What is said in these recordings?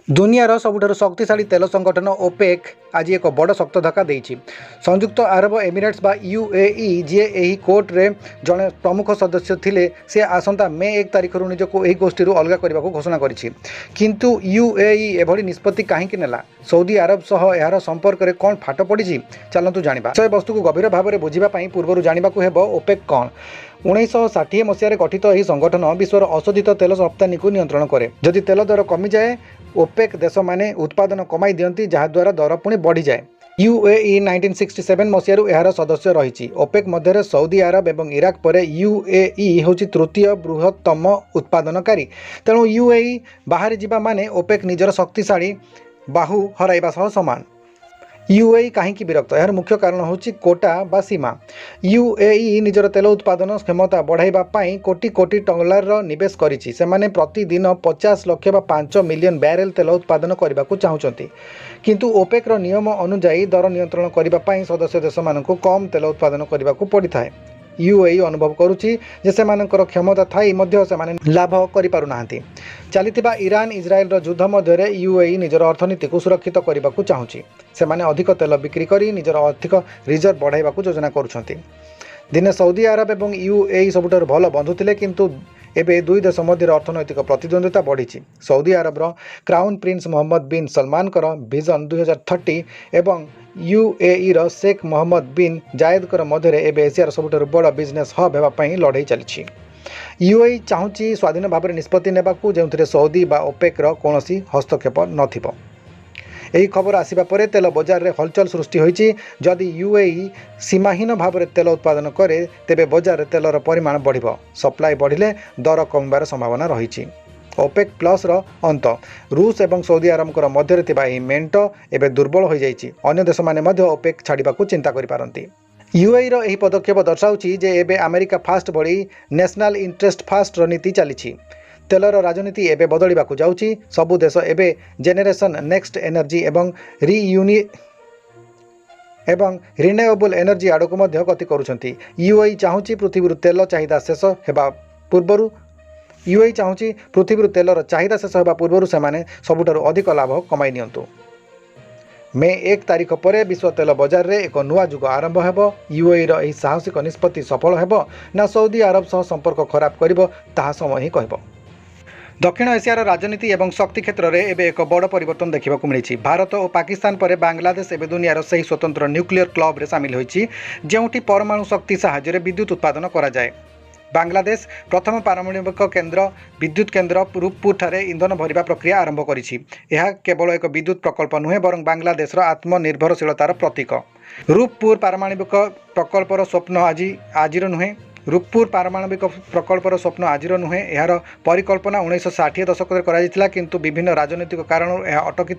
दुनियार सबुठारु शक्तिशाली तेल संगठन ओपेक आज एक बड़ शक्त धक्का देइछि। संयुक्त अरब एमिरेट्स बा यूएई जी एही कोर्ट रे जड़े प्रमुख सदस्य थिले से आसंता मे 1 तारिख निजको एही गोष्ठी अलग करने को घोषणा करिछि। किंतु यूएई एभली निष्पत्ति काहेकि नेला, सऊदी अरब सह यार संपर्क में कौन फाट पड़ी, चलतु जानिबा। विषय वस्तु को गभीर भाव में बुझिबा पई पूर्वरु जानिबाकु हेबो ओपेक कौन। 1960 मसीह गठित यह संगठन विश्वर अशोधित तेल रप्तानी को नियंत्रण करे। जदि तेल दर कमी जाए ओपेक देश माने उत्पादन कमाई दियंती, जहाद्वारा दर पुणी बढ़ी जाए। यूएई 1967 मसीह यार सदस्य रही। ओपेक मध्य सऊदी अरब और इराक पर यूएई हूँ तृतीय बृहत्तम उत्पादनकारी। तेणु यूएई बाहरी जीवा माने ओपेक निजर शक्तिशाली बाहु हराइबा सह समान। यूएई कहीं विरक्त, यार मुख्य कारण होची कोटा बा सीमा। यूएई निजर तेल उत्पादन क्षमता बढ़ाइबा पाई कोटी कोटी डॉलर निवेश करिछि। सेमाने प्रतिदिन 50 लाख बा 5 मिलियन बैरेल तेल उत्पादन करने को चाहते। किंतु ओपेक नियम अनुजाई दर नियंत्रण करने पाई सदस्य देश मानक कम तेल उत्पादन करने को पड़ी थाए। यूएई अनुभव करुछि जे सेमानकर क्षमता थाई मध्य सेमाने लाभ करि पारु नाहंती। चलिथिबा ईरान इजराइल युद्ध मध्य यूएई निजर अर्थनीति को सुरक्षित करने को चाहूँगी। सेमाने अधिक तेल बिक्री करी निजर आर्थिक रिजर्व बढ़ाइबा को योजना करुछंती। दिने सऊदी अरब और यूएई सबुठारु भल बंधु थिले, किंतु एबे दुई देश मध्य अर्थनैतिक प्रतिद्वंद्विता बढ़ी। सऊदी अरब क्राउन प्रिंस मोहम्मद बिन सलमान विजन 2030 एवं यूएई शेख मोहम्मद बिन जायद मध्य एबे एशियार सबुठारु बड़ बिजनेस हब होगापी लड़ाई चली। यूएई चाहूँगी स्वाधीन भाव में निष्पत्ति नेबाकू, जो सऊदी बा ओपेक कौनसी हस्तक्षेप नथिबो। यही खबर आसिबा परे तेल बजार रे हलचल सृष्टि होइछि। जदि यूएई सीमाहीन भाव में तेल उत्पादन करे तेबे बजार तेलर परिमाण बढ़िबो। सप्लाई बढ़िले दर कमिबार संभावना रही। ओपेक प्लस अंत रूस और सऊदी अरब मध्य थिबा एही मेंट एबे दुर्बल हो जाइछि। अन्य देश माने मध्य ओपेक छाड़िबाकू चिंता करि पारंती। यूएई रो एही पदक्षेप दर्शाउछि जे एबे अमेरिका फास्ट भली नेशनल इंटरेस्ट फास्ट नीति चली। तेलर राजनीति एबे बदलिबाकू जाउछि। सबु देश एबे जेनेरेशन नेक्स्ट एनर्जी एवं रिन्यूएबल एनर्जी आड़क मध्य गति करुछंती। यूएई चाहूँगी पृथ्वी तेल चाहिदा शेष हेबा पूर्वरु तेलर चाहिदा शेष होगा पूर्व से सबुठारु अधिक लाभ कमाई नियंतु। मे 1 तारिख पर विश्व तेल बजार रे एक नुआ जुग आरंभ हेबो। यूएई रो एही साहसिक निष्पत्ति सफल हेबो ना सऊदी अरब सह संपर्क खराब करिबो ताहा समय ही कहबो। दक्षिण एशियार राजनीति और शक्ति क्षेत्र में एबे एक बड़ परिवर्तन देखा मिली। भारत और पाकिस्तान पर बांग्लादेश एबे दुनियार सही स्वतंत्र न्यूक्लियर क्लब रे सामिल होइछि, जेउठी परमाणु शक्ति साहाय्य विद्युत उत्पादन करा जाए। बांग्लादेश प्रथम पारमाणविक केन्द्र विद्युत केन्द्र रूपपुर ठारे इंधन भरिबा प्रक्रिया आरंभ करिछि। यह केवल एक विद्युत प्रकल्प नुहे, बरं बांग्लादेशर आत्मनिर्भरशीलतार प्रतीक। रूपपुर पारमाणविक प्रकल्पर स्वप्न आजिर नुहे। रूपपुर पारमाणविक प्रकल्पर स्वप्न आजिर नुहे। यार परिकल्पना 1960 दशक करा, किंतु विभिन्न राजनीतिक कारण यह अटकी।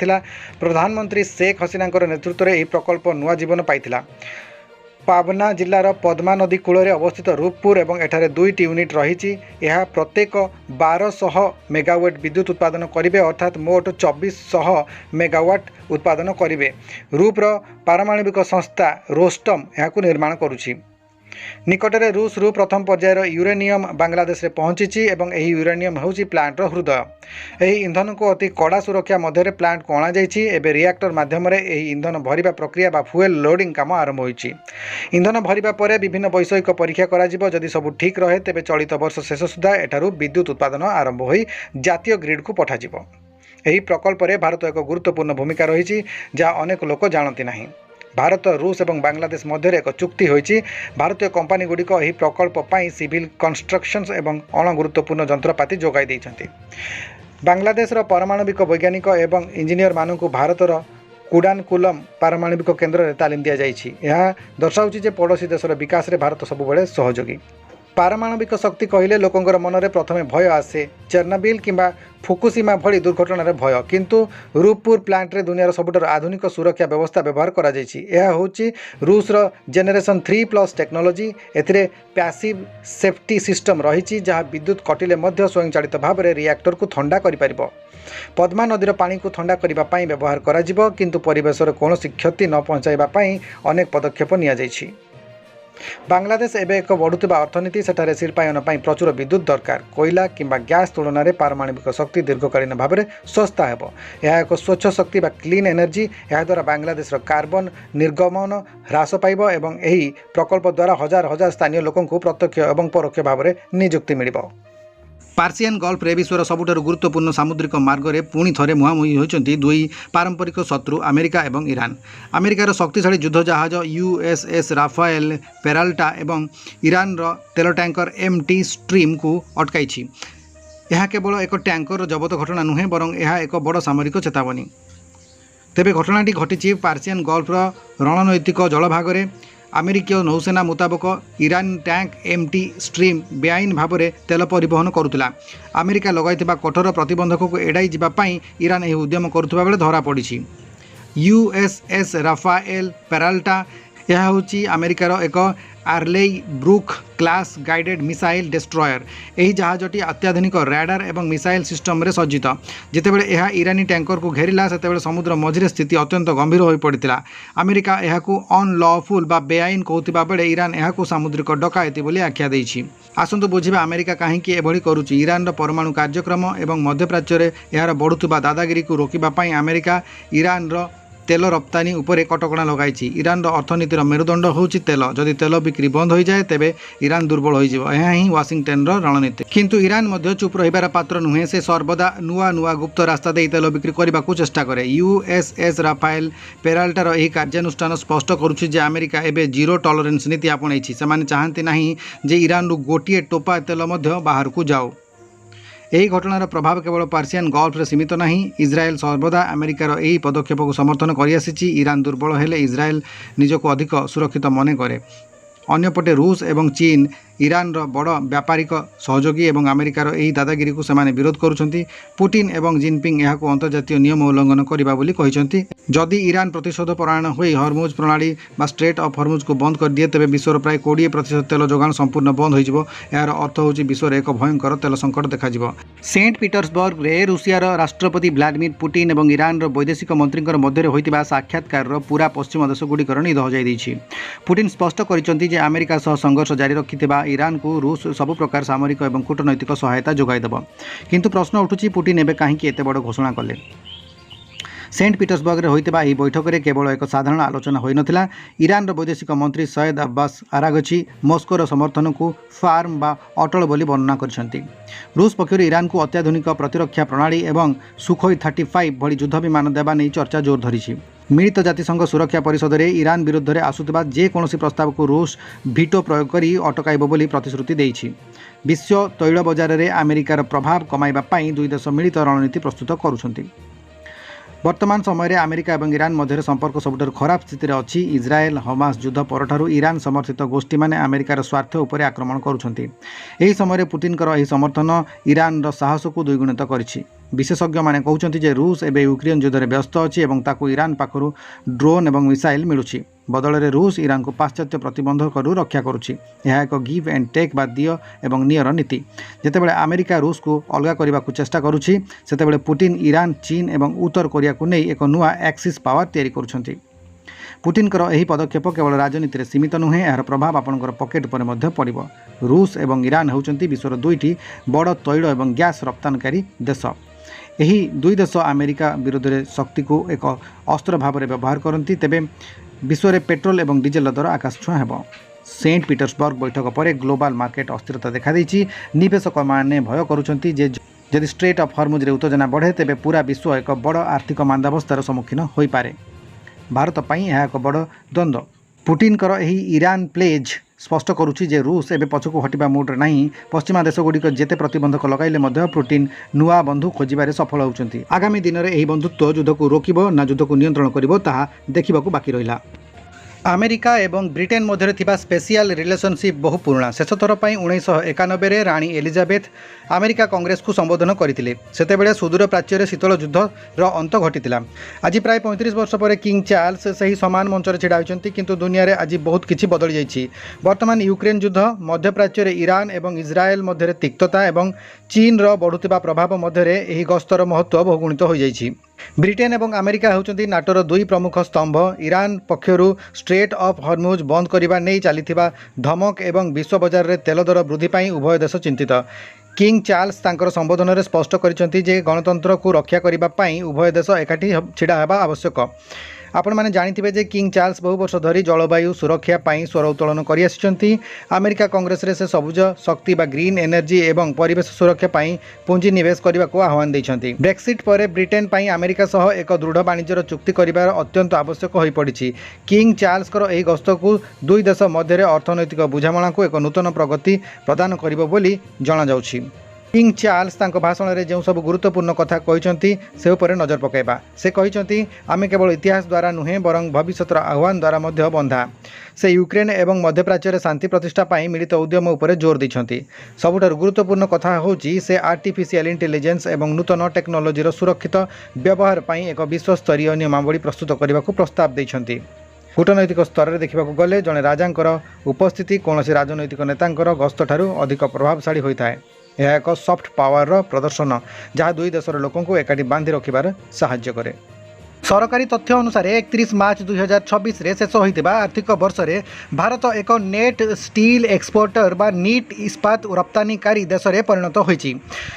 प्रधानमंत्री शेख हसीना नेतृत्व में यह प्रकल्प नुआ जीवन पाइथिला। पाबना जिलार पद्मा नदी कूल अवस्थित रूपपुर और एठारे 2टी यूनिट रही। यह प्रत्येक 1200 मेगावाट विद्युत उत्पादन करेंगे, अर्थात मोट 2400 मेगावाट उत्पादन करेंगे। रूपर पारमाणविक संस्था रोस्टम यह निर्माण करुछि। निकटरे रूस रु प्रथम पर्यायर यूरेनियम बांग्लादेश रे पहुंची और यही यूरेनियम होउछि प्लांटर हृदय। यही इंधन को अति कड़ा सुरक्षा मध्य प्लांट को अणा जाइछि। एबे रिएक्टर माध्यम रे यही इंधन भरिबा प्रक्रिया बा फ्यूएल लोडिंग काम आरंभ होइछि। इंधन भरिबा परे विभिन्न वैषयिक परीक्षा करा जिवो। जदि सब ठीक रहे तेबे चलित वर्ष शेष सुधा एठारु विद्युत उत्पादन आरंभ होई जातीय ग्रिड को पठा जिवो। एही प्रकल्प रे भारत एक गुरुत्वपूर्ण भूमिका रही, जहाँ अनेक लोक जानती नहीं। भारत रूस और बांग्लादेश मध्य एक चुक्ति होइछि। भारतीय कंपनी गुड़िक यह प्रकल्प पाई सिविल कंस्ट्रक्शंस एवं अण गुरुत्वपूर्ण जंत्रपाति जोगाई देइछन्ति। बांग्लादेश परमाणविक वैज्ञानिक एवं इंजीनियर मानक भारतर कुडानकुलम पारमाणविक केन्द्र में तालीम दि जाइछि। यह दर्शाउछि जे पड़ोशी देशर विकास रे भारत सबुबेले सहयोगी। पारमाणविक शक्ति कहले लोकंर मनरे प्रथमे भय आसे, चेर्नोबिल किंबा फुकुशिमा भली दुर्घटनार भय, किंतु रूपपुर प्लांट रे दुनियार सबुठारु आधुनिक सुरक्षा व्यवस्था व्यवहार करा जाइछि। यह होछि रूस रो जेनेरेशन 3+ टेक्नोलोजी। एथिरे पैसिव सेफ्टी सिस्टम रही, जहाँ विद्युत कटिले मध्य स्वयंचालित भाव में रिएक्टर को ठंडा करि परिबो। पद्मा नदीर पानी को ठंडा करिबा पई व्यवहार करा जिवो, किंतु परिवेशर कोनोसी क्षति न पहुंचाइबा पई अनेक पदक्षेप निया जाइछि। ବାଂଲାଦେଶ ଏବେ ଏକ ବଢ଼ୁଥିବା ଅର୍ଥନୀତି। ସେଠାରେ ଶିଳ୍ପାୟନ ପାଇଁ ପ୍ରଚୁର ବିଦ୍ୟୁତ୍ ଦରକାର। କୋଇଲା କିମ୍ବା ଗ୍ୟାସ୍ ତୁଳନାରେ ପାରମାଣବିକ ଶକ୍ତି ଦୀର୍ଘକାଳୀନ ଭାବରେ ଶସ୍ତା ହେବ। ଏହା ଏକ ସ୍ୱଚ୍ଛ ଶକ୍ତି ବା କ୍ଲିନ୍ ଏନର୍ଜି। ଏହାଦ୍ୱାରା ବାଂଲାଦେଶର କାର୍ବନ ନିର୍ଗମନ ହ୍ରାସ ପାଇବ ଏବଂ ଏହି ପ୍ରକଳ୍ପ ଦ୍ୱାରା ହଜାର ହଜାର ସ୍ଥାନୀୟ ଲୋକଙ୍କୁ ପ୍ରତ୍ୟକ୍ଷ ଏବଂ ପରୋକ୍ଷ ଭାବରେ ନିଯୁକ୍ତି ମିଳିବ। ପାର୍ସିଆନ୍ ଗଲ୍ଫରେ ବିଶ୍ୱର ସବୁଠାରୁ ଗୁରୁତ୍ୱପୂର୍ଣ୍ଣ ସାମୁଦ୍ରିକ ମାର୍ଗରେ ପୁଣି ଥରେ ମୁହାଁମୁହିଁ ହୋଇଛନ୍ତି ଦୁଇ ପାରମ୍ପରିକ ଶତ୍ରୁ ଆମେରିକା ଏବଂ ଇରାନ। ଆମେରିକାର ଶକ୍ତିଶାଳୀ ଯୁଦ୍ଧ ଜାହାଜ USS ରାଫାଏଲ୍ ପେରାଲ୍ଟା ଏବଂ ଇରାନର ତେଲ ଟ୍ୟାଙ୍କର MT ଷ୍ଟ୍ରିମ୍କୁ ଅଟକାଇଛି। ଏହା କେବଳ ଏକ ଟ୍ୟାଙ୍କର ଜବତ ଘଟଣା ନୁହେଁ, ବରଂ ଏହା ଏକ ବଡ଼ ସାମରିକ ଚେତାବନୀ। ତେବେ ଘଟଣାଟି ଘଟିଛି ପାର୍ସିଆନ୍ ଗଲ୍ଫର ରଣନୈତିକ ଜଳଭାଗରେ। ଆମେରିକୀୟ ନୌସେନା ମୁତାବକ ଇରାନ ଟ୍ୟାଙ୍କ MT ଷ୍ଟ୍ରିମ୍ ବେଆଇନ ଭାବରେ ତେଲ ପରିବହନ କରୁଥିଲା। ଆମେରିକା ଲଗାଇଥିବା କଠୋର ପ୍ରତିବନ୍ଧକକୁ ଏଡ଼ାଇ ଯିବା ପାଇଁ ଇରାନ ଏହି ଉଦ୍ୟମ କରୁଥିବା ବେଳେ ଧରାପଡ଼ିଛି। USS ରାଫାଏଲ୍ ପେରାଲ୍ଟା ଏହା ହେଉଛି ଆମେରିକାର ଏକ Arleigh Burke class guided missile destroyer. ଏହି ଜାହାଜଟି ଅତ୍ୟାଧୁନିକ ରାଡାର ଏବଂ ମିସାଇଲ୍ ସିଷ୍ଟମରେ ସଜ୍ଜିତ। ଯେତେବେଳେ ଏହା ଇରାନୀ ଟ୍ୟାଙ୍କରକୁ ଘେରିଲା, ସେତେବେଳେ ସମୁଦ୍ର ମଝିରେ ସ୍ଥିତି ଅତ୍ୟନ୍ତ ଗମ୍ଭୀର ହୋଇପଡ଼ିଥିଲା। ଆମେରିକା ଏହାକୁ ଅନଲଫୁଲ୍ ବା ବେଆଇନ କହୁଥିବା ବେଳେ ଇରାନ ଏହାକୁ ସାମୁଦ୍ରିକ ଡକାୟତି ବୋଲି ଆଖ୍ୟା ଦେଇଛି। ଆସନ୍ତୁ ବୁଝିବା ଆମେରିକା କାହିଁକି ଏଭଳି କରୁଛି। ଇରାନର ପରମାଣୁ କାର୍ଯ୍ୟକ୍ରମ ଏବଂ ମଧ୍ୟପ୍ରାଚ୍ୟରେ ଏହାର ବଢ଼ୁଥିବା ଦାଦାଗିରିକୁ ରୋକିବା ପାଇଁ ଆମେରିକା ଇରାନର ତେଲ ରପ୍ତାନି ଉପରେ କଟକଣା ଲଗାଇଛି। ଇରାନର ଅର୍ଥନୀତିର ମେରୁଦଣ୍ଡ ହେଉଛି ତେଲ। ଯଦି ତେଲ ବିକ୍ରି ବନ୍ଦ ହୋଇଯାଏ, ତେବେ ଇରାନ ଦୁର୍ବଳ ହୋଇଯିବ। ଏହା ହିଁ ୱାଶିଂଟନର ରଣନୀତି। କିନ୍ତୁ ଇରାନ ମଧ୍ୟ ଚୁପ୍ ରହିବାର ପାତ୍ର ନୁହେଁ। ସେ ସର୍ବଦା ନୂଆ ନୂଆ ଗୁପ୍ତ ରାସ୍ତା ଦେଇ ତେଲ ବିକ୍ରି କରିବାକୁ ଚେଷ୍ଟା କରେ। USS ରାଫାଏଲ୍ ପେରାଲ୍ଟାର ଏହି କାର୍ଯ୍ୟାନୁଷ୍ଠାନ ସ୍ପଷ୍ଟ କରୁଛି ଯେ ଆମେରିକା ଏବେ ଜିରୋ ଟଲରେନ୍ସ ନୀତି ଆପଣେଇଛି। ସେମାନେ ଚାହାନ୍ତି ନାହିଁ ଯେ ଇରାନରୁ ଗୋଟିଏ ଟୋପା ତେଲ ମଧ୍ୟ ବାହାରକୁ ଯାଉ। ଏହି ଘଟଣାର ପ୍ରଭାବ କେବଳ ପାର୍ସିଆନ୍ ଗଲ୍ଫରେ ସୀମିତ ନାହିଁ। ଇସ୍ରାଏଲ ସର୍ବଦା ଆମେରିକାର ଏହି ପଦକ୍ଷେପକୁ ସମର୍ଥନ କରିଆସିଛି। ଇରାନ ଦୁର୍ବଳ ହେଲେ ଇସ୍ରାଏଲ ନିଜକୁ ଅଧିକ ସୁରକ୍ଷିତ ମନେ କରେ। ଅନ୍ୟପଟେ ରୁଷ ଏବଂ ଚୀନ ଇରାନର ବଡ଼ ବ୍ୟାପାରିକ ସହଯୋଗୀ ଏବଂ ଆମେରିକାର ଏହି ଦାଦାଗିରିକୁ ସେମାନେ ବିରୋଧ କରୁଛନ୍ତି। ପୁଟିନ ଏବଂ ଜିନପିଙ୍ଗ ଏହାକୁ ଅନ୍ତର୍ଜାତୀୟ ନିୟମ ଉଲ୍ଲଂଘନ କରିବା ବୋଲି କହିଛନ୍ତି। ଯଦି ଇରାନ ପ୍ରତିଶୋଧ ପରାୟଣ ହୋଇ ହରମୁଜ ପ୍ରଣାଳୀ ବା ଷ୍ଟ୍ରେଟ୍ ଅଫ୍ ହରମୁଜକୁ ବନ୍ଦ କରିଦିଏ, ତେବେ ବିଶ୍ୱର ପ୍ରାୟ 20% ତେଲ ଯୋଗାଣ ସମ୍ପୂର୍ଣ୍ଣ ବନ୍ଦ ହୋଇଯିବ। ଏହାର ଅର୍ଥ ହେଉଛି ବିଶ୍ୱରେ ଏକ ଭୟଙ୍କର ତେଲ ସଙ୍କଟ ଦେଖାଯିବ। ସେଣ୍ଟ ପିଟର୍ସବର୍ଗରେ ରୁଷିଆର ରାଷ୍ଟ୍ରପତି ଭ୍ଲାଦିମିର ପୁଟିନ ଏବଂ ଇରାନର ବୈଦେଶିକ ମନ୍ତ୍ରୀଙ୍କ ମଧ୍ୟରେ ହୋଇଥିବା ସାକ୍ଷାତକାରର ପୁରା ପଶ୍ଚିମ ଦେଶଗୁଡ଼ିକର ନିଦ ହଜାଇ ଦେଇଛି। ପୁଟିନ ସ୍ପଷ୍ଟ କରିଛନ୍ତି ଯେ ଆମେରିକା ସହ ସଂଘର୍ଷ ଜାରି ରଖିଥିବା ଇରାନକୁ ରୁଷ ସବୁ ପ୍ରକାର ସାମରିକ ଏବଂ କୂଟନୈତିକ ସହାୟତା ଯୋଗାଇ ଦେବ। କିନ୍ତୁ ପ୍ରଶ୍ନ ଉଠୁଛି, ପୁଟିନ ଏବେ କାହିଁକି ଏତେ ବଡ଼ ଘୋଷଣା କଲେ? ସେଣ୍ଟ ପିଟର୍ସବର୍ଗରେ ହୋଇଥିବା ଏହି ବୈଠକରେ କେବଳ ଏକ ସାଧାରଣ ଆଲୋଚନା ହୋଇନଥିଲା। ଇରାନର ବୈଦେଶିକ ମନ୍ତ୍ରୀ ସୟେଦ ଆବ୍ବାସ ଆରାଗଚି ମସ୍କୋର ସମର୍ଥନକୁ ଫାର୍ମ ବା ଅଟଳ ବୋଲି ବର୍ଣ୍ଣନା କରିଛନ୍ତି। ରୁଷ ପକ୍ଷରୁ ଇରାନକୁ ଅତ୍ୟାଧୁନିକ ପ୍ରତିରକ୍ଷା ପ୍ରଣାଳୀ ଏବଂ ସୁଖୋଇ 35 ଭଳି ଯୁଦ୍ଧ ବିମାନ ଦେବା ନେଇ ଚର୍ଚ୍ଚା ଜୋର ଧରିଛି। ମିଳିତ ଜାତିସଂଘ ସୁରକ୍ଷା ପରିଷଦରେ ଇରାନ ବିରୁଦ୍ଧରେ ଆସୁଥିବା ଯେକୌଣସି ପ୍ରସ୍ତାବକୁ ରୁଷ ଭିଟୋ ପ୍ରୟୋଗ କରି ଅଟକାଇବ ବୋଲି ପ୍ରତିଶ୍ରୁତି ଦେଇଛି। ବିଶ୍ୱ ତୈଳ ବଜାରରେ ଆମେରିକାର ପ୍ରଭାବ କମାଇବା ପାଇଁ ଦୁଇ ଦେଶ ମିଳିତ ରଣନୀତି ପ୍ରସ୍ତୁତ କରୁଛନ୍ତି। ବର୍ତ୍ତମାନ ସମୟରେ ଆମେରିକା ଏବଂ ଇରାନ ମଧ୍ୟରେ ସମ୍ପର୍କ ସବୁଠାରୁ ଖରାପ ସ୍ଥିତିରେ ଅଛି। ଇସ୍ରାଏଲ ହମାସ ଯୁଦ୍ଧ ପରଠାରୁ ଇରାନ ସମର୍ଥିତ ଗୋଷ୍ଠୀମାନେ ଆମେରିକାର ସ୍ୱାର୍ଥ ଉପରେ ଆକ୍ରମଣ କରୁଛନ୍ତି। ଏହି ସମୟରେ ପୁଟିନଙ୍କର ଏହି ସମର୍ଥନ ଇରାନର ସାହସକୁ ଦ୍ୱିଗୁଣିତ କରିଛି। ବିଶେଷଜ୍ଞମାନେ କହୁଛନ୍ତି ଯେ ରୁଷ ଏବେ ୟୁକ୍ରେନ୍ ଯୁଦ୍ଧରେ ବ୍ୟସ୍ତ ଅଛି ଏବଂ ତାକୁ ଇରାନ ପାଖରୁ ଡ୍ରୋନ୍ ଏବଂ ମିସାଇଲ୍ ମିଳୁଛି। ବଦଳରେ ରୁଷ ଇରାନକୁ ପାଶ୍ଚାତ୍ୟ ପ୍ରତିବନ୍ଧକରୁ ରକ୍ଷା କରୁଛି। ଏହା ଏକ ଗିଭ୍ ଆଣ୍ଡ ଟେକ୍ ବା ଦିଅ ଏବଂ ନିଅର ନୀତି। ଯେତେବେଳେ ଆମେରିକା ରୁଷକୁ ଅଲଗା କରିବାକୁ ଚେଷ୍ଟା କରୁଛି, ସେତେବେଳେ ପୁଟିନ ଇରାନ, ଚୀନ ଏବଂ ଉତ୍ତର କୋରିଆକୁ ନେଇ ଏକ ନୂଆ ଆକ୍ସିସ୍ ପାୱାର ତିଆରି କରୁଛନ୍ତି। ପୁଟିନଙ୍କର ଏହି ପଦକ୍ଷେପ କେବଳ ରାଜନୀତିରେ ସୀମିତ ନୁହେଁ, ଏହାର ପ୍ରଭାବ ଆପଣଙ୍କର ପକେଟ୍ ଉପରେ ମଧ୍ୟ ପଡ଼ିବ। ରୁଷ ଏବଂ ଇରାନ ହେଉଛନ୍ତି ବିଶ୍ୱର ଦୁଇଟି ବଡ଼ ତୈଳ ଏବଂ ଗ୍ୟାସ୍ ରପ୍ତାନିକାରୀ ଦେଶ। ଏହି ଦୁଇ ଦେଶ ଆମେରିକା ବିରୋଧରେ ଶକ୍ତିକୁ ଏକ ଅସ୍ତ୍ର ଭାବରେ ବ୍ୟବହାର କରନ୍ତି। ତେବେ ବିଶ୍ୱରେ ପେଟ୍ରୋଲ ଏବଂ ଡିଜେଲର ଦର ଆକାଶ ଛୁଆଁ ହେବ। ସେଣ୍ଟ ପିଟର୍ସବର୍ଗ ବୈଠକ ପରେ ଗ୍ଲୋବାଲ ମାର୍କେଟ ଅସ୍ଥିରତା ଦେଖାଦେଇଛି। ନିବେଶକମାନେ ଭୟ କରୁଛନ୍ତି ଯେ ଯଦି ଷ୍ଟ୍ରେଟ୍ ଅଫ୍ ହରମୁଜରେ ଉତ୍ତେଜନା ବଢ଼େ, ତେବେ ପୁରା ବିଶ୍ୱ ଏକ ବଡ଼ ଆର୍ଥିକ ମାନ୍ଦାବସ୍ଥାର ସମ୍ମୁଖୀନ ହୋଇପାରେ। ଭାରତ ପାଇଁ ଏହା ଏକ ବଡ଼ ଦ୍ୱନ୍ଦ୍ୱ। ପୁଟିନଙ୍କର ଏହି ଇରାନ ପ୍ଲେଜ୍ ସ୍ପଷ୍ଟ କରୁଛି ଯେ ରୁଷ ଏବେ ପଛକୁ ହଟିବା ମୁଡ୍ରେ ନାହିଁ। ପଶ୍ଚିମା ଦେଶଗୁଡ଼ିକ ଯେତେ ପ୍ରତିବନ୍ଧକ ଲଗାଇଲେ ମଧ୍ୟ ପୁଟିନ ନୂଆ ବନ୍ଧୁ ଖୋଜିବାରେ ସଫଳ ହେଉଛନ୍ତି। ଆଗାମୀ ଦିନରେ ଏହି ବନ୍ଧୁତ୍ୱ ଯୁଦ୍ଧକୁ ରୋକିବ ନା ଯୁଦ୍ଧକୁ ନିୟନ୍ତ୍ରଣ କରିବ, ତାହା ଦେଖିବାକୁ ବାକି ରହିଲା। ଆମେରିକା ଏବଂ ବ୍ରିଟେନ୍ ମଧ୍ୟରେ ଥିବା ସ୍ପେସିଆଲ୍ ରିଲେସନସିପ୍ ବହୁ ପୁରୁଣା। ଶେଷ ଥର ପାଇଁ 1991ରେ ରାଣୀ ଏଲିଜାବେଥ ଆମେରିକା କଂଗ୍ରେସକୁ ସମ୍ବୋଧନ କରିଥିଲେ। ସେତେବେଳେ ସୁଦୂର ପ୍ରାଚ୍ୟରେ ଶୀତଳ ଯୁଦ୍ଧର ଅନ୍ତ ଘଟିଥିଲା। ଆଜି ପ୍ରାୟ 35 ବର୍ଷ ପରେ କିଙ୍ଗ ଚାର୍ଲସ ସେହି ସମାନ ମଞ୍ଚରେ ଛିଡ଼ା ହୋଇଛନ୍ତି। କିନ୍ତୁ ଦୁନିଆରେ ଆଜି ବହୁତ କିଛି ବଦଳି ଯାଇଛି। ବର୍ତ୍ତମାନ ୟୁକ୍ରେନ୍ ଯୁଦ୍ଧ, ମଧ୍ୟପ୍ରାଚ୍ୟରେ ଇରାନ ଏବଂ ଇସ୍ରାଏଲ ମଧ୍ୟରେ ତିକ୍ତତା ଏବଂ ଚୀନର ବଢ଼ୁଥିବା ପ୍ରଭାବ ମଧ୍ୟରେ ଏହି ଗସ୍ତର ମହତ୍ତ୍ୱ ବହୁଗୁଣିତ ହୋଇଯାଇଛି। ब्रिटेन और अमेरिका होउछन्ति नाटोर दुई प्रमुख स्तंभ। ईरान पक्षरु स्ट्रेट ऑफ हॉर्मुज बंद करबा नै चलीथिबा धमक एवं विश्व बजार रे तेल दर वृद्धि पाई उभय देश चिंतित। किंग चार्ल्स तांकर संबोधन में स्पष्ट करिसेंति जे गणतंत्र को रक्षा करबा पाई उभय देश एकाठी छिड़ा हेबा आवश्यक। आपण माने जानिथिबे जे किंग चार्ल्स बहु वर्ष धरी जलवायु सुरक्षा पाई स्वर उत्तोलन करि आसिचंती। अमेरिका कांग्रेस रे से सबुज शक्ति बा ग्रीन एनर्जी एवं परिवेश सुरक्षा पाई पुंजी निवेश करबा को आह्वान दैछंती। ब्रेक्सिट परे ब्रिटेन पाई अमेरिका सह एक दृढ़ वाणिज्यर चुक्ति करिबार अत्यंत आवश्यक होई पड़िछि। किंग चार्ल्स कर एही गस्त को दुई देश मध्य अर्थनैतिक बुझामणा को एक नूतन प्रगति प्रदान करिबो बोली जणा जाउछि। किंग चार्ल्स तांको भाषण में जो सब गुरुत्वपूर्ण कथा कहते से उपर नजर पकाइबा। से कहते आमे केवल इतिहास द्वारा नुहे बरं भविष्यर आह्वान द्वारा मध्य बंधा। से यूक्रेन एवं मध्यप्राच्य में शांति प्रतिष्ठा पाई मिलित उद्यम उपर जोर देछंती। सबुठार गुरुत्वपूर्ण कथा होची से आर्टिफिशियल इंटेलिजेंस एवं नूतन टेक्नोलोजीर सुरक्षित व्यवहार पाई एक विश्वस्तरीय नियमावली प्रस्तुत करने को प्रस्ताव देछंती। कूटनैतिक स्तर में देखा गले जड़े राजांकर उपस्थिति कौन राजनैतिक नेतांकर गस्त ठारू अधिक प्रभावशाली होता है। यह एक सॉफ्ट पावर प्रदर्शन जहाँ दुई देशर लोकों को एकाठी बांधि रखिबार साहाय्य करे। सरकारी तथ्य अनुसार 31 मार्च 2026 रे शेष होइतिबा आर्थिक वर्ष रे भारत एक नेट स्टील एक्सपोर्टर बा नीट इस्पात रप्तानीकारी देश रे परिणत होइछि।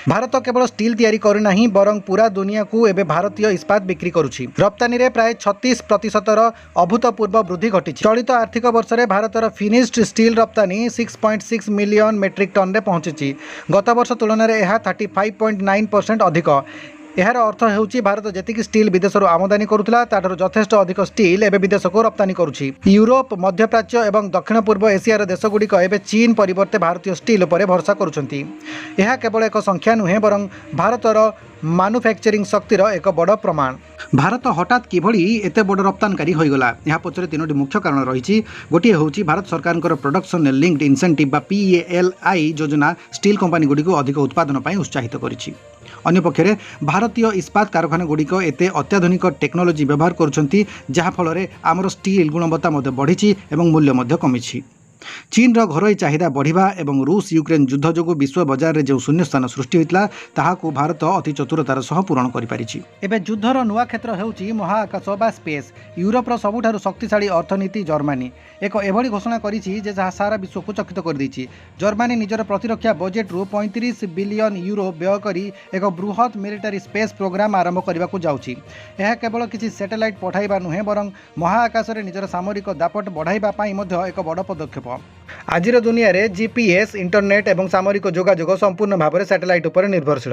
भारत केवल स्टील तैयारी करू नाही बरं पूरा दुनिया को एबे भारतीय इस्पात बिक्री करुछि। रप्तानी रे प्राय 36% अभूतपूर्व वृद्धि घटिछि। चलित आर्थिक वर्ष रे भारतर फिनिश्ड स्टील रप्तानी 6.6 मिलियन मेट्रिक टन रे पहुंचिछि। गत वर्ष तुलन में यह 35.9% अधिक। यार अर्थ होउछि भारत जेतिकी स्टील विदेशरू आमदानी करुला ताठारू यथेष्ट अधिक स्टील एवं विदेश को रप्तानी करुछि। यूरोप मध्यप्राच्य एवं दक्षिण पूर्व एशियार देशगुड़िक एवं चीन परिवर्ते भारतीय स्टील पर भरोसा करुछन्ति। यह केवल एक संख्या नुहे बरं भारतर मैन्युफैक्चरिंग शक्तिर एक बड़ प्रमाण। भारत हठात किभଳି एते बड़ रप्तानकारी होइगला यह पछरे तीनोटी मुख्य कारण रही। गोटे होउछि भारत सरकार प्रोडक्शन लिंक्ड इंसेंटिव बा PALI योजना स्टील कंपनी गुड़ी को अधिक उत्पादन पाई उत्साहित करिछि। अन्य पक्षरे भारतीय इस्पात कारखाना गुड़िक एते अत्याधुनिक टेक्नोलोजी व्यवहार करुछन्ति जहा फल आमर स्टील गुणवत्ता बढ़ी एवं मूल्य कमिछि। चीन घरोई चाहिदा बढ़िबा एवं रूस यूक्रेन युद्ध जोगु विश्व बजार रे जो शून्य स्थान सृष्टि होइतला ताहाकु भारत अति चतुरतार सह पूरण करि पारिछि। एबे युद्धर नुआ क्षेत्र हेउछि महाआकाश बा स्पेस। यूरोपर सबुठारु शक्तिशाली अर्थनीति जर्मनी एक एभली घोषणा करिछि जे जहा सारा विश्व को चकित कर दैछि। जर्मनी निजर प्रतिरक्षा बजेट रु 35 बिलियन यूरो व्यय करी एक बृहत मिलिटरी स्पेस प्रोग्राम आरंभ करने जाउछि। यह केवल किसी सैटेलाइट पठाइबा नुहे बरं महाआकाश रे निजर सामरिक दापट बढ़ाइबा पाई मध्य एक बड़ पदक्षेप। आजिर दुनिया रे GPS इंटरनेट एवं सामरिक जोगाजोग संपूर्ण भाव में सैटेलाइट उपर निर्भरशील।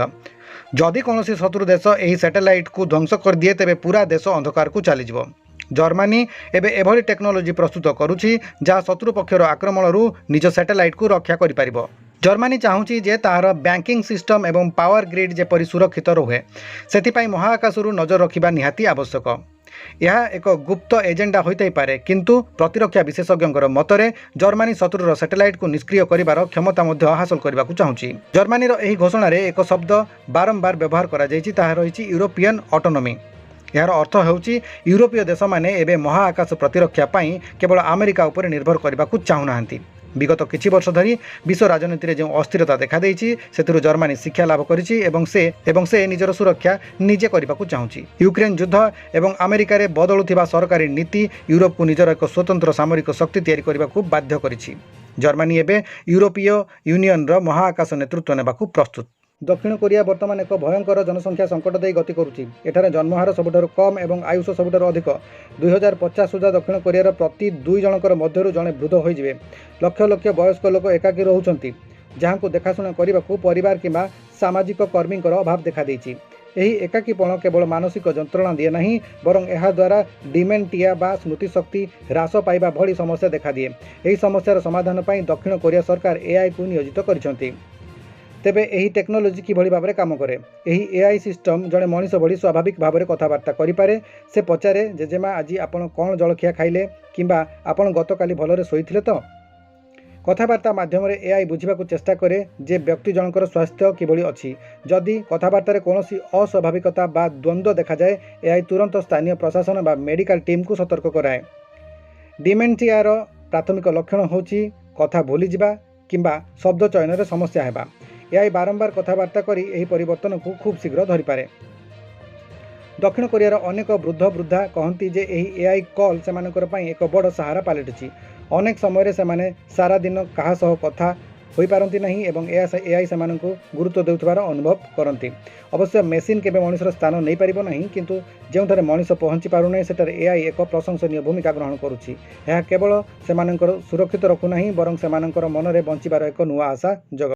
जदि कौन शत्रु देश यही सैटेलाइट को ध्वंस कर दिए तेबे पूरा देश अंधकार को चलीजिवो। जर्मनी एबे एभली टेक्नोलोजी प्रस्तुत करुछि जहाँ शत्रु पक्षर आक्रमणरू निज सैटेलाइट को रक्षा करि पारिबो। जर्मनी चाहूँगी जे तार बैंकिंग सिस्टम एवं पावर ग्रिड जेपरी सुरक्षित रुहे सेथिपाई महाआकाशरू नजर रखिबा निहाती आवश्यक। यह एक गुप्त एजेंडा होइतै पारे किंतु प्रतिरक्षा विशेषज्ञर मतरे जर्मनी शत्रुर सैटेलाइट को निष्क्रिय करिबार क्षमता मध्य हासिल करने को चाहूँगी। जर्मनीर एही घोषणा रे एक शब्द बारंबार व्यवहार करा जायछि ताहा रहिछि यूरोपियन ऑटोनॉमी। यार अर्थ होउछि यूरोपीय देश माने एबे महाआकाश प्रतिरक्षा पाई केवल अमेरिका उपर निर्भर करने को चाहूनाहांती। विगत किछि वर्ष धरी विश्व राजनीति में जो अस्थिरता देखा देइछि सेथिरु जर्मनी शिक्षा लाभ करिछि एवं से निजर सुरक्षा निजे करने को चाहूँगी। यूक्रेन युद्ध एवं अमेरिका रे बदलुथिबा सरकारी नीति यूरोप को निजर एक स्वतंत्र सामरिक शक्ति तैयारी करने को बाध्य करिछि। जर्मनी एबे यूरोपीय यूनियन रो महाआकाश नेतृत्व नेबाकू प्रस्तुत। दक्षिण कोरिया वर्तमान एक भयंकर जनसंख्या संकट दे गति करुछि। एठारे जन्महार सबुठारु कम एवं आयुष सबुठारु अधिक। 2050 सुधा दक्षिण कोरियार प्रति 2 जनकर मध्यरु जणे वृद्ध होइजिवे। लक्ष लक्ष वयस्क लोक एकाकी रहुछन्ति जहाँकु देखाशुना करबाकू परिवार किंबा सामाजिक कर्मींकर अभाव देखा देइछि। एही एकाकीपण केवल मानसिक जंत्रणा दिए नहीं बरं एहा द्वारा डिमेंटिया बा स्मृतिशक्ति ह्रास पाइबा भली समस्या देखा दिए। एही समस्यार समाधान पाई दक्षिण कोरिया सरकार AI को नियोजित करिसंति। तेबे एही टेक्नोलोजी किभली भाबरे काम करे। एही AI सिस्टम जड़े मनीष भली स्वाभाविक भाबरे कथबार्ता करिपारे। से पचारे जेजेमा आज आपण कौन जलखिया खाइले किंबा आपण गतकाली भलरे शोइथिले तो। कथबार्ता माध्यम AI बुझिबाकू चेष्टा करे जे व्यक्ति जनकर स्वास्थ्य किभली अछि। जदि कथबार्तारे कोनोसी अस्वाभाविकता बा द्वंद्व देखा जाए AI तुरंत स्थानीय प्रशासन बा मेडिकल टीम को सतर्क कराए। डिमेंटियार प्राथमिक लक्षण होछि कथा भूली जिबा किंबा शब्द चयन रे समस्या हेबा। AI बारंबार कथबार्ता करी एही परिवर्तन को खूब शीघ्र धरी पारे। दक्षिण कोरियार अनेक वृद्ध वृद्धा कहती जे यही एआई कॉल सेमानकर पई एक बड़ सहारा पालटिछि। अनेक समय से सारा दिन काहा सह कथा होई पारंती नहीं एवं एआई सेमानंकु गुरुत्व देउथबार अनुभव करती। अवश्य मेसीन केबे मनुष्यर स्थान नहीं पारिबो नहीं, किंतु जेउठारे मनुष्य पहुंची पारु नहीं सेठारे एआई एक प्रशंसनीय भूमिका ग्रहण करुछि। यह केवल सेमानंकर सुरक्षित रखु नहीं बरं सेमानंकर मनरे बंचिबार एक नुआ आशा जग